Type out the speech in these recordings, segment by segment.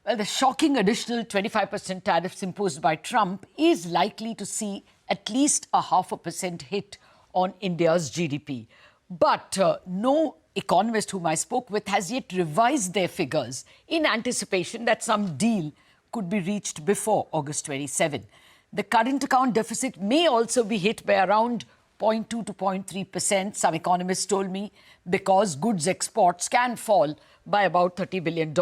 Well, the shocking additional 25% tariffs imposed by Trump is likely to see at least a 0.5% hit on India's GDP. But no economist whom I spoke with has yet revised their figures in anticipation that some deal could be reached before August 27. The current account deficit may also be hit by around 0.2 to 0.3%, some economists told me, because goods exports can fall by about $30 billion.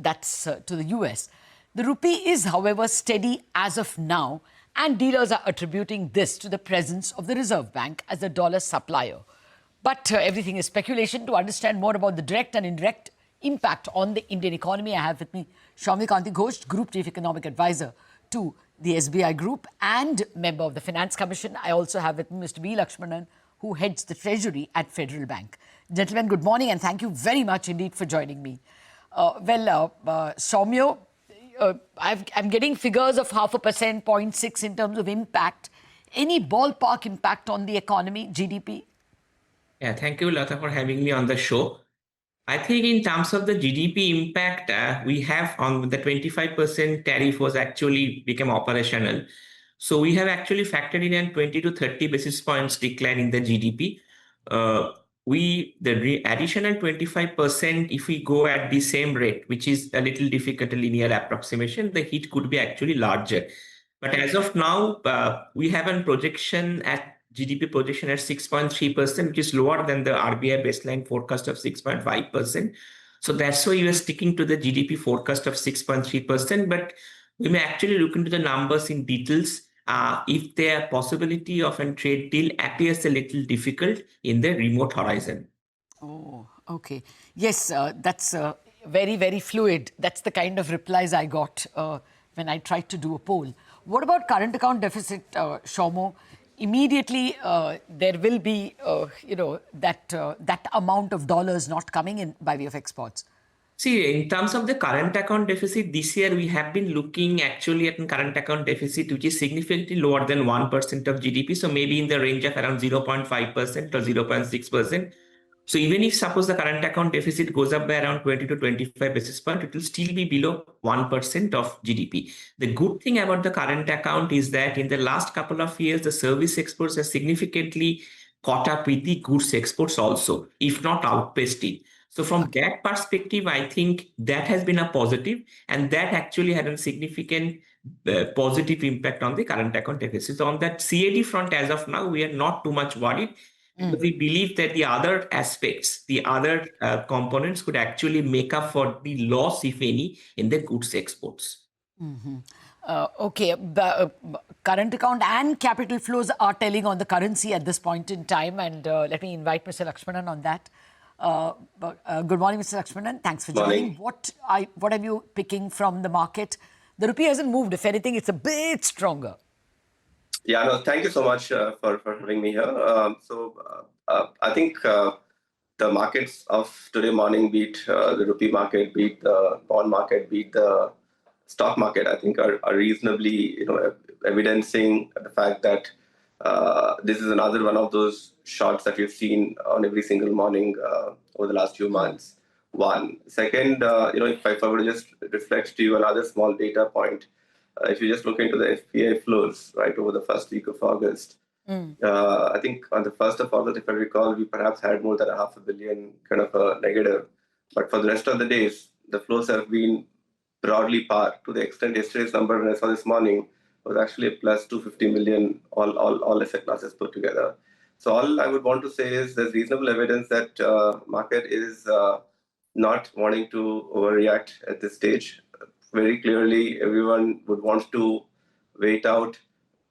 That's to the US. The rupee is, however, steady as of now, and dealers are attributing this to the presence of the Reserve Bank as a dollar supplier. But everything is speculation. To understand more about the direct and indirect impact on the Indian economy, I have with me Soumya Kanti Ghosh, Group Chief Economic Advisor to the SBI Group and member of the Finance Commission. I also have with me Mr. B. Lakshmanan, who heads the Treasury at Federal Bank. Gentlemen, good morning and thank you very much indeed for joining me. Soumya, I'm getting figures of 0.5%, 0.6 in terms of impact. Any ballpark impact on the economy, GDP? Yeah, thank you, Latha, for having me on the show. I think in terms of the GDP impact, we have on the 25% tariff was actually become operational. So we have actually factored in a 20 to 30 basis points decline in the GDP. The additional 25%, if we go at the same rate, which is a little difficult, a linear approximation, the hit could be actually larger. But as of now, we have a projection at GDP projection at 6.3%, which is lower than the RBI baseline forecast of 6.5%. So that's why we are sticking to the GDP forecast of 6.3%. But we may actually look into the numbers in details if the possibility of a trade deal appears a little difficult in the remote horizon. Oh, okay. Yes, that's very, very fluid. That's the kind of replies I got when I tried to do a poll. What about current account deficit, Soumya? Immediately, there will be, that amount of dollars not coming in by way of exports. See, in terms of the current account deficit, this year we have been looking actually at a current account deficit, which is significantly lower than 1% of GDP. So maybe in the range of around 0.5% or 0.6%. So even if suppose the current account deficit goes up by around 20 to 25 basis points, it will still be below 1% of GDP. The good thing about the current account is that in the last couple of years, the service exports have significantly caught up with the goods exports also, if not outpaced it. So from that perspective, I think that has been a positive, and that actually had a significant positive impact on the current account deficit. So on that CAD front, as of now, we are not too much worried. But we believe that the other aspects, the other components could actually make up for the loss, if any, in the goods exports. Okay, the current account and capital flows are telling on the currency at this point in time. And let me invite Mr. Lakshmanan on that. Good morning, Mr. Lakshmanan. Thanks for joining. What are you picking from the market? The rupee hasn't moved. If anything, it's a bit stronger. Yeah, no, thank you so much for having me here. I think the markets of today morning, be it the rupee market, be it the bond market, be it the stock market, I think are reasonably, evidencing the fact that this is another one of those shots that we've seen on every single morning over the last few months. One. Second, if I were to just reflect to you another small data point, if you just look into the FPI flows, right, over the first week of August, I think on the 1st of August, if I recall, we perhaps had more than $500 million kind of a negative. But for the rest of the days, the flows have been broadly par, to the extent yesterday's number, when I saw this morning, was actually a plus 250 million, all asset classes put together. So all I would want to say is there's reasonable evidence that market is not wanting to overreact at this stage. Very clearly, everyone would want to wait out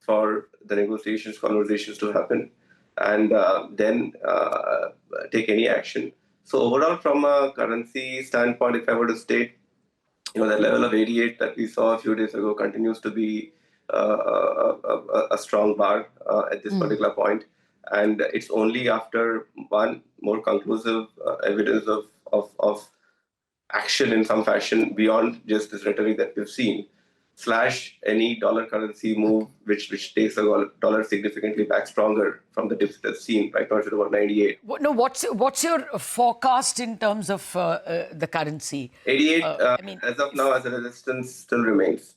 for the conversations to happen, and then take any action. So overall, from a currency standpoint, if I were to state, the level of 88 that we saw a few days ago continues to be a strong bar at this particular point. And it's only after one more conclusive evidence of action in some fashion beyond just this rhetoric that we've seen, / any dollar currency move which takes the dollar significantly back stronger from the dips that's seen right now to about 98. No, what's your forecast in terms of the currency? 88, I mean, as of now, as a resistance still remains,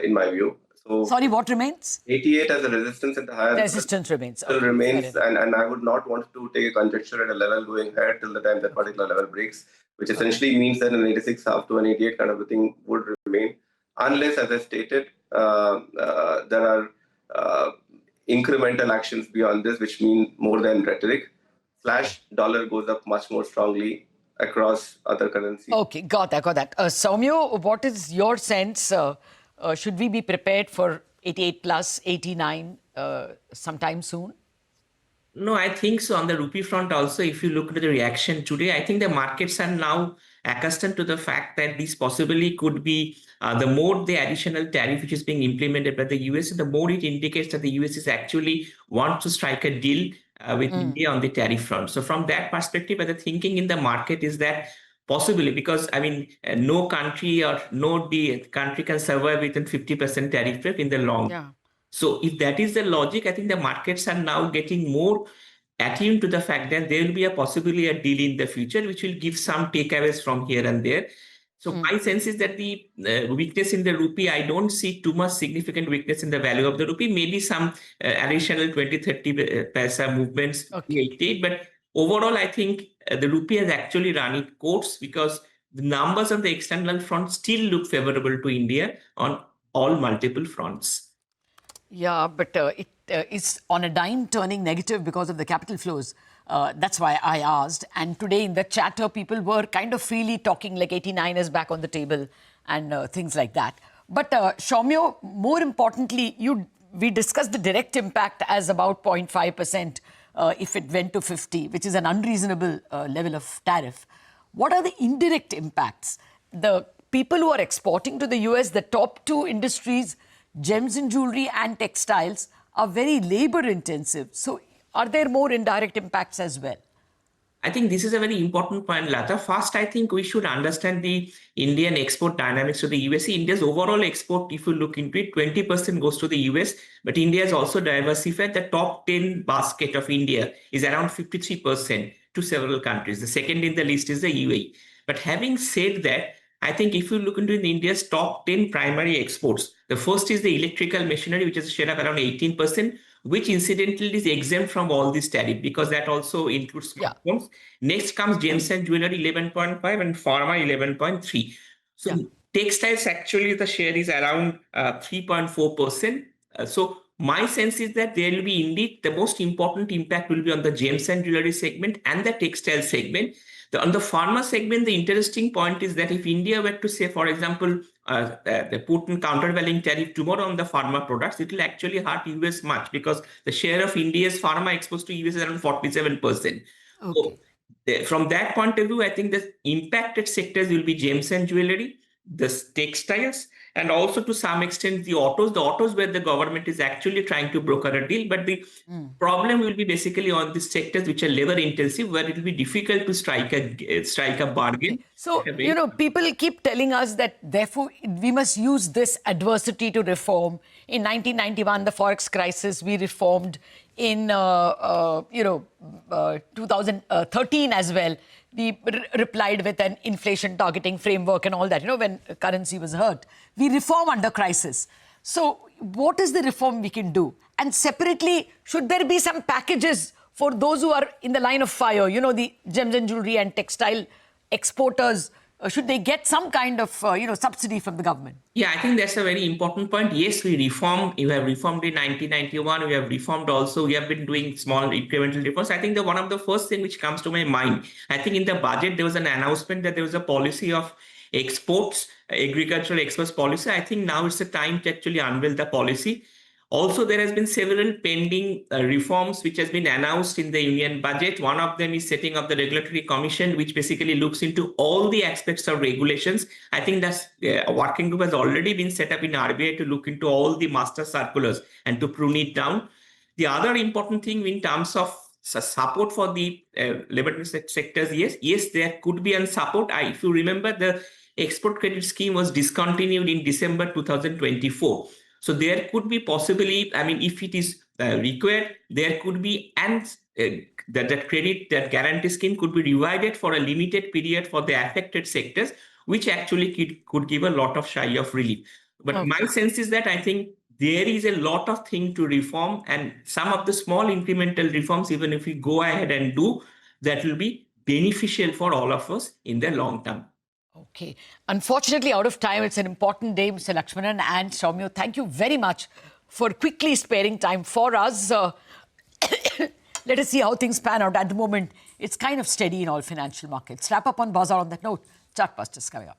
in my view. So sorry, what remains? 88 as a resistance at the higher The resistance remains. still Okay, remains, fair enough. and I would not want to take a conjecture at a level going ahead till the time that particular level breaks, which essentially means that an 86 half to an 88 kind of a thing would remain, unless, as I stated, there are incremental actions beyond this, which mean more than rhetoric. / dollar goes up much more strongly across other currencies. Okay, got that. Soumya, what is your sense? Should we be prepared for 88 plus 89 sometime soon? No, I think so. On the rupee front also, if you look at the reaction today, I think the markets are now accustomed to the fact that this possibly could be the more the additional tariff which is being implemented by the US, the more it indicates that the US is actually wants to strike a deal with India on the tariff front. So from that perspective, the thinking in the market is that possibly, because I mean, no country or no country can survive within 50% tariff rate in the long. Yeah. So if that is the logic, I think the markets are now getting more attuned to the fact that there will be possibly a deal in the future, which will give some takeaways from here and there. So my sense is that the weakness in the rupee, I don't see too much significant weakness in the value of the rupee, maybe some additional 20-30 paisa movements, but overall, I think the rupee has actually run its course because the numbers on the external front still look favorable to India on all multiple fronts. Yeah, but it is on a dime turning negative because of the capital flows. That's why I asked. And today in the chatter, people were kind of freely talking like 89 is back on the table and things like that. But Soumya, more importantly, we discussed the direct impact as about 0.5% if it went to 50, which is an unreasonable level of tariff. What are the indirect impacts? The people who are exporting to the US, the top two industries, gems and jewelry and textiles, are very labor intensive. So are there more indirect impacts as well? I think this is a very important point, Latha. First, I think we should understand the Indian export dynamics to the US. India's overall export, if you look into it, 20% goes to the US, but India is also diversified. The top 10 basket of India is around 53% to several countries. The second in the list is the UAE. But having said that, I think if you look into India's top 10 primary exports, the first is the electrical machinery, which is a share of around 18%, which incidentally is exempt from all this tariff because that also includes smartphones. Next comes gems and jewelry 11.5 and pharma 11.3. So textiles actually the share is around 3.4%. So my sense is that there will be indeed the most important impact will be on the gems and jewelry segment and the textile segment. On the pharma segment, the interesting point is that if India were to say, for example, the Putin countervailing tariff tomorrow on the pharma products, it will actually hurt US much because the share of India's pharma exposed to US is around 47%. So, from that point of view, I think the impacted sectors will be gems and jewelry, the textiles, and also to some extent the autos where the government is actually trying to broker a deal. But the problem will be basically on the sectors which are labor intensive, where it will be difficult to strike a bargain. So, people keep telling us that therefore we must use this adversity to reform. In 1991, the Forex crisis, we reformed. In 2013 as well, we replied with an inflation targeting framework and all that, when currency was hurt. We reform under crisis. So what is the reform we can do? And separately, should there be some packages for those who are in the line of fire, the gems and jewelry and textile exporters? Should they get some kind of, subsidy from the government? Yeah, I think that's a very important point. Yes, we reform. You have reformed in 1991. We have reformed also. We have been doing small incremental reforms. I think one of the first thing which comes to my mind, I think in the budget, there was an announcement that there was a policy of exports, agricultural exports policy. I think now it's the time to actually unveil the policy. Also, there has been several pending reforms which has been announced in the union budget. One of them is setting up the regulatory commission, which basically looks into all the aspects of regulations. I think that a working group has already been set up in RBI to look into all the master circulars and to prune it down. The other important thing in terms of support for the labor sectors, yes, there could be a support. If you remember, the export credit scheme was discontinued in December 2024. So there could be possibly, I mean, if it is required, there could be, and that credit, that guarantee scheme could be revived for a limited period for the affected sectors, which actually could give a lot of shy of relief. But my sense is that I think there is a lot of things to reform, and some of the small incremental reforms, even if we go ahead and do, that will be beneficial for all of us in the long term. Okay. Unfortunately, out of time, it's an important day, Mr. Lakshmanan and Soumya. Thank you very much for quickly sparing time for us. Let us see how things pan out. At the moment, it's kind of steady in all financial markets. Wrap up on Bazaar on that note. Chartbusters coming up.